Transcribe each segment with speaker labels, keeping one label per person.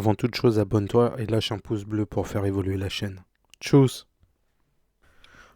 Speaker 1: Avant toute chose, abonne-toi et lâche un pouce bleu pour faire évoluer la chaîne. Tchuss!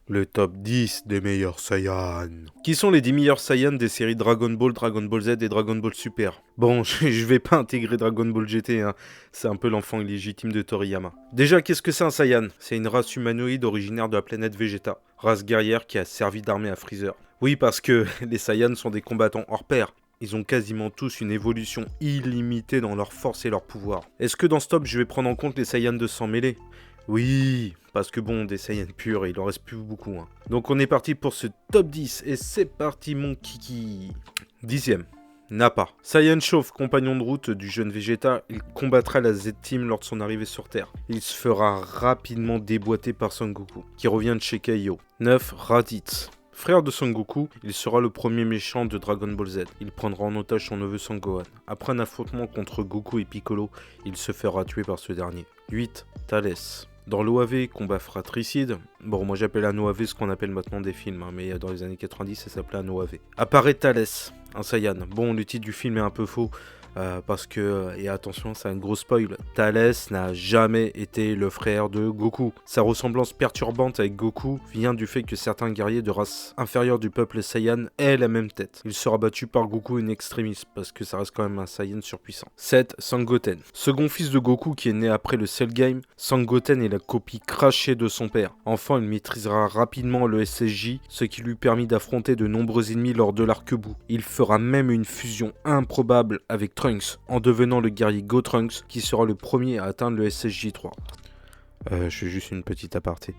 Speaker 1: Le top 10 des meilleurs Saiyans. Qui sont les 10 meilleurs Saiyans des séries Dragon Ball, Dragon Ball Z et Dragon Ball Super? Bon, je vais pas intégrer Dragon Ball GT, hein. C'est un peu l'enfant illégitime de Toriyama. Déjà, qu'est-ce que c'est un Saiyan? C'est une race humanoïde originaire de la planète Vegeta. Race guerrière qui a servi d'armée à Freezer. Oui, parce que les Saiyans sont des combattants hors pair. Ils ont quasiment tous une évolution illimitée dans leur force et leur pouvoir. Est-ce que dans ce top, je vais prendre en compte les Saiyans de sang mêlé? Oui, parce que bon, des Saiyans purs, il en reste plus beaucoup. Hein. Donc on est parti pour ce top 10, et c'est parti mon kiki. 10ème. Nappa. Saiyan chauve, compagnon de route du jeune Vegeta, il combattra la Z-Team lors de son arrivée sur Terre. Il se fera rapidement déboîter par Son Goku, qui revient de chez Kaiô. 9. Raditz. Frère de Son Goku, il sera le premier méchant de Dragon Ball Z. Il prendra en otage son neveu Son Gohan. Après un affrontement contre Goku et Piccolo, il se fera tuer par ce dernier. 8. Thalès. Dans l'OAV, combat fratricide, bon moi j'appelle un OAV ce qu'on appelle maintenant des films, hein, mais dans les années 90 ça s'appelait un OAV. Apparaît Thalès, un Saiyan. Bon le titre du film est un peu faux, parce que, et attention c'est un gros spoil, Thalès n'a jamais été le frère de Goku. Sa ressemblance perturbante avec Goku vient du fait que certains guerriers de race inférieure du peuple Saiyan aient la même tête. Il sera battu par Goku in extremis, parce que ça reste quand même un Saiyan surpuissant. 7. Sangoten. Second fils de Goku qui est né après le Cell Game, Sangoten est la copie crachée de son père. Enfant, il maîtrisera rapidement le SSJ, ce qui lui permit d'affronter de nombreux ennemis lors de l'arc-bout. Il fera même une fusion improbable avec Trunks, en devenant le guerrier Gotrunks, qui sera le premier à atteindre le SSJ3. Je fais juste une petite aparté.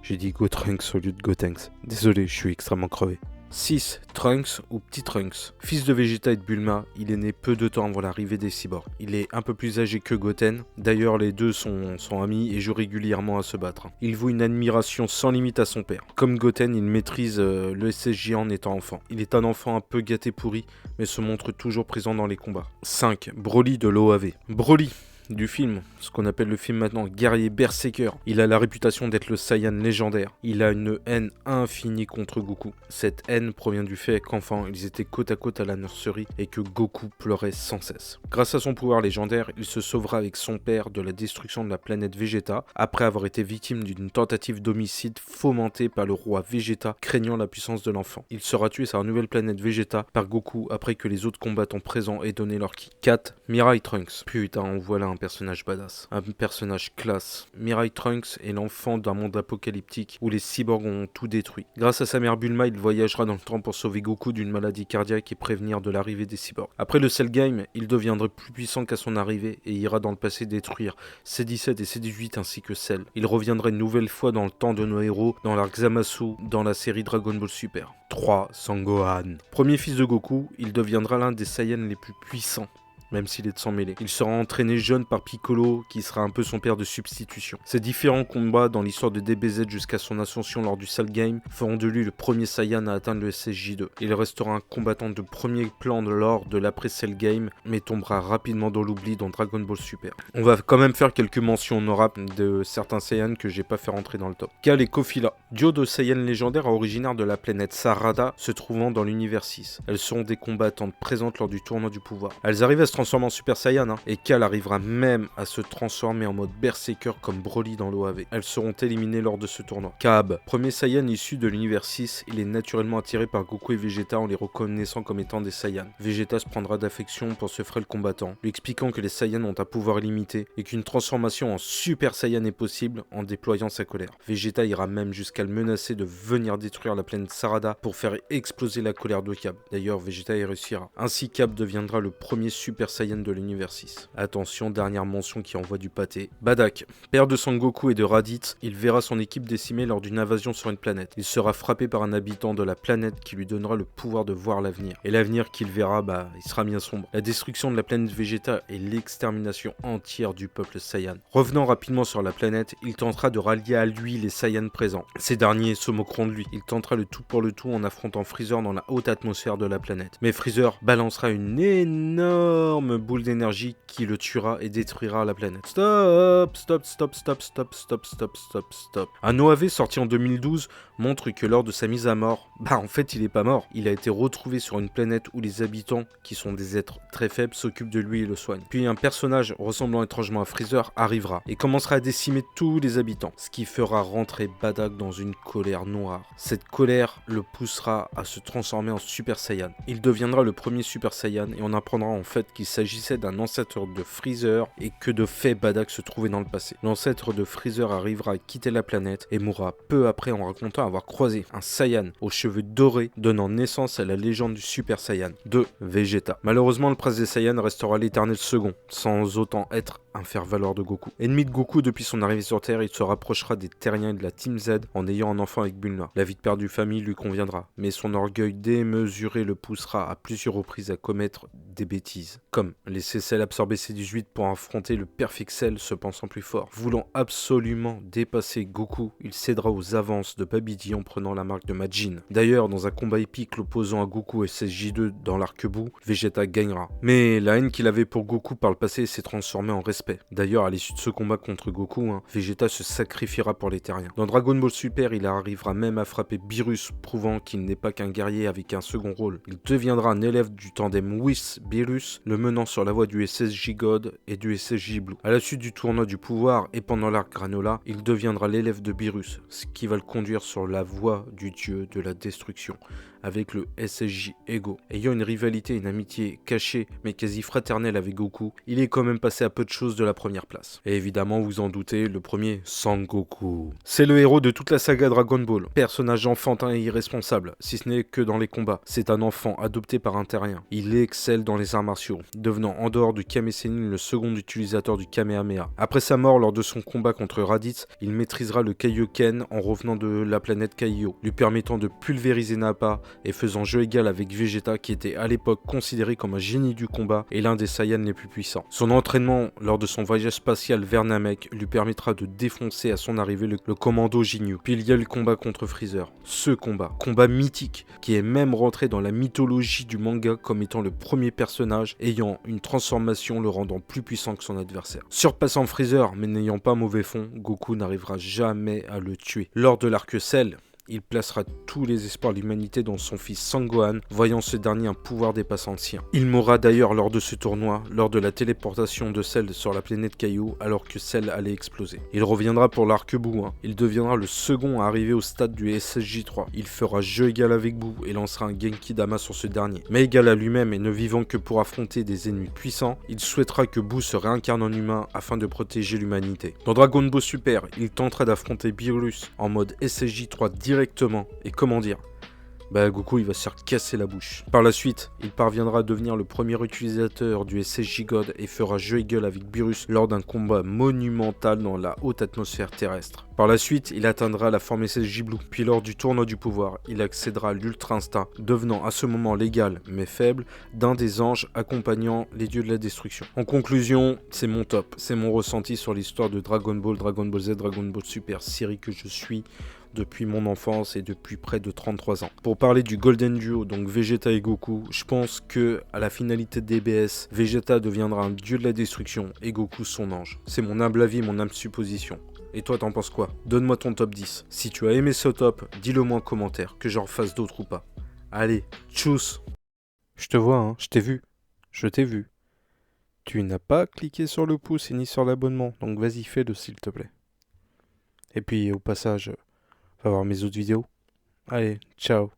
Speaker 1: J'ai dit Gotrunks au lieu de Gotenks. Désolé, je suis extrêmement crevé. 6. Trunks ou Petit Trunks. Fils de Vegeta et de Bulma, il est né peu de temps avant l'arrivée des cyborgs. Il est un peu plus âgé que Goten, d'ailleurs les deux sont amis et jouent régulièrement à se battre. Il voue une admiration sans limite à son père. Comme Goten, il maîtrise le SSJ en étant enfant. Il est un enfant un peu gâté pourri, mais se montre toujours présent dans les combats. 5. Broly de l'OAV. Broly du film, ce qu'on appelle le film maintenant, guerrier berserker. Il a la réputation d'être le Saiyan légendaire. Il a une haine infinie contre Goku. Cette haine provient du fait qu'enfant, ils étaient côte à côte à la nurserie et que Goku pleurait sans cesse. Grâce à son pouvoir légendaire, il se sauvera avec son père de la destruction de la planète Vegeta, après avoir été victime d'une tentative d'homicide fomentée par le roi Vegeta, craignant la puissance de l'enfant. Il sera tué sur la nouvelle planète Vegeta par Goku après que les autres combattants présents aient donné leur ki. 4. Mirai Trunks. Putain, on voit là un personnage badass, un personnage classe. Mirai Trunks est l'enfant d'un monde apocalyptique où les cyborgs ont tout détruit. Grâce à sa mère Bulma, il voyagera dans le temps pour sauver Goku d'une maladie cardiaque et prévenir de l'arrivée des cyborgs. Après le Cell Game, il deviendrait plus puissant qu'à son arrivée et ira dans le passé détruire C-17 et C-18 ainsi que Cell. Il reviendrait une nouvelle fois dans le temps de nos héros dans l'arc Zamasu dans la série Dragon Ball Super. 3. Sangohan. Premier fils de Goku, il deviendra l'un des Saiyans les plus puissants, même s'il est de sang mêlé. Il sera entraîné jeune par Piccolo, qui sera un peu son père de substitution. Ces différents combats dans l'histoire de DBZ jusqu'à son ascension lors du Cell Game feront de lui le premier Saiyan à atteindre le SSJ2. Il restera un combattant de premier plan lors de l'après-Cell Game, mais tombera rapidement dans l'oubli dans Dragon Ball Super. On va quand même faire quelques mentions honorables de certains Saiyans que j'ai pas fait rentrer dans le top. Cal et Kofila, duo de Saiyans légendaires originaires de la planète Sarada, se trouvant dans l'univers 6. Elles seront des combattantes présentes lors du tournoi du pouvoir. Elles arrivent à se transformer en Super Saiyan, et Cal arrivera même à se transformer en mode Berserker comme Broly dans l'OAV. Elles seront éliminées lors de ce tournoi. Kaab, premier Saiyan issu de l'univers 6, il est naturellement attiré par Goku et Vegeta en les reconnaissant comme étant des Saiyans. Vegeta se prendra d'affection pour ce frêle combattant, lui expliquant que les Saiyans ont un pouvoir illimité et qu'une transformation en Super Saiyan est possible en déployant sa colère. Vegeta ira même jusqu'à le menacer de venir détruire la planète Sarada pour faire exploser la colère de Kaab. D'ailleurs, Vegeta y réussira. Ainsi, Kaab deviendra le premier Super Saiyan de l'univers 6. Attention, dernière mention qui envoie du pâté. Badak, père de Son Goku et de Raditz, il verra son équipe décimée lors d'une invasion sur une planète. Il sera frappé par un habitant de la planète qui lui donnera le pouvoir de voir l'avenir. Et l'avenir qu'il verra, il sera bien sombre. La destruction de la planète Vegeta et l'extermination entière du peuple Saiyan. Revenant rapidement sur la planète, il tentera de rallier à lui les Saiyans présents. Ces derniers se moqueront de lui. Il tentera le tout pour le tout en affrontant Freezer dans la haute atmosphère de la planète. Mais Freezer balancera une énorme énorme boule d'énergie qui le tuera et détruira la planète. Stop, stop, stop, stop, stop, stop, stop, stop, stop. Un OAV sorti en 2012 montre que lors de sa mise à mort, en fait il est pas mort. Il a été retrouvé sur une planète où les habitants, qui sont des êtres très faibles, s'occupent de lui et le soignent. Puis un personnage ressemblant étrangement à Freezer arrivera et commencera à décimer tous les habitants, ce qui fera rentrer Bardock dans une colère noire. Cette colère le poussera à se transformer en Super Saiyan. Il deviendra le premier Super Saiyan et on apprendra en fait qu'il s'agissait d'un ancêtre de Freezer et que de fait Bardock se trouvait dans le passé. L'ancêtre de Freezer arrivera à quitter la planète et mourra peu après en racontant avoir croisé un Saiyan aux cheveux dorés donnant naissance à la légende du Super Saiyan 2, Vegeta. Malheureusement, le prince des Saiyans restera l'éternel second, sans autant être un faire-valoir de Goku. Ennemi de Goku depuis son arrivée sur Terre, il se rapprochera des Terriens et de la Team Z en ayant un enfant avec Bulma. La vie de père de famille lui conviendra, mais son orgueil démesuré le poussera à plusieurs reprises à commettre des bêtises, comme laisser Cell absorber ses 18 pour affronter le Perfect Cell se pensant plus fort. Voulant absolument dépasser Goku, il cédera aux avances de Babidi en prenant la marque de Majin. D'ailleurs, dans un combat épique l'opposant à Goku et SSJ2 dans l'arc-bout, Vegeta gagnera. Mais la haine qu'il avait pour Goku par le passé s'est transformée en respect. D'ailleurs, à l'issue de ce combat contre Goku, Vegeta se sacrifiera pour les Terriens. Dans Dragon Ball Super, il arrivera même à frapper Beerus, prouvant qu'il n'est pas qu'un guerrier avec un second rôle. Il deviendra un élève du tandem Whis-Beerus, le menant sur la voie du SSJ God et du SSJ Blue. À la suite du tournoi du pouvoir et pendant l'arc Granola, il deviendra l'élève de Beerus, ce qui va le conduire sur la voie du dieu de la destruction, avec le SSJ Ego. Ayant une rivalité et une amitié cachée mais quasi fraternelle avec Goku, il est quand même passé à peu de choses de la première place. Et évidemment, vous en doutez, le premier, Sangoku. C'est le héros de toute la saga Dragon Ball. Personnage enfantin et irresponsable, si ce n'est que dans les combats. C'est un enfant adopté par un terrien. Il excelle dans les arts martiaux, devenant en dehors du Kame Sennin le second utilisateur du Kamehameha. Après sa mort lors de son combat contre Raditz, il maîtrisera le Kaioken en revenant de la planète Kaio, lui permettant de pulvériser Nappa et faisant jeu égal avec Vegeta qui était à l'époque considéré comme un génie du combat et l'un des Saiyans les plus puissants. Son entraînement lors de son voyage spatial vers Namek lui permettra de défoncer à son arrivée le commando Ginyu. Puis il y a le combat contre Freezer. Ce combat mythique qui est même rentré dans la mythologie du manga comme étant le premier personnage ayant une transformation le rendant plus puissant que son adversaire. Surpassant Freezer mais n'ayant pas mauvais fond, Goku n'arrivera jamais à le tuer. Lors de l'arc Cell, il placera tous les espoirs de l'humanité dans son fils Sangohan, voyant ce dernier un pouvoir dépassant le sien. Il mourra d'ailleurs lors de ce tournoi, lors de la téléportation de Cell sur la planète Kaio, alors que Cell allait exploser. Il reviendra pour l'arc-bout, il deviendra le second à arriver au stade du SSJ3. Il fera jeu égal avec Boo et lancera un Genki Dama sur ce dernier. Mais égal à lui-même et ne vivant que pour affronter des ennemis puissants, il souhaitera que Boo se réincarne en humain afin de protéger l'humanité. Dans Dragon Ball Super, il tentera d'affronter Beerus en mode SSJ3 directement, et comment dire, Goku il va se faire casser la bouche. Par la suite, il parviendra à devenir le premier utilisateur du SSJ God et fera jeu et gueule avec Beerus lors d'un combat monumental dans la haute atmosphère terrestre. Par la suite, il atteindra la forme SSJ Blue, puis lors du tournoi du pouvoir, il accédera à l'Ultra Instinct, devenant à ce moment l'égal, mais faible, d'un des anges accompagnant les dieux de la destruction. En conclusion, c'est mon top, c'est mon ressenti sur l'histoire de Dragon Ball, Dragon Ball Z, Dragon Ball Super, série que je suis depuis mon enfance et depuis près de 33 ans. Pour parler du Golden Duo, donc Vegeta et Goku, je pense que à la finalité de DBS, Vegeta deviendra un dieu de la destruction et Goku son ange. C'est mon humble avis, mon humble supposition. Et toi, t'en penses quoi? Donne-moi ton top 10. Si tu as aimé ce top, dis-le moi en commentaire, que j'en fasse d'autres ou pas. Allez, tchuss! Je te vois, je t'ai vu. Je t'ai vu. Tu n'as pas cliqué sur le pouce et ni sur l'abonnement, donc vas-y, fais-le s'il te plaît. Et puis, au passage, va voir mes autres vidéos. Allez, ciao.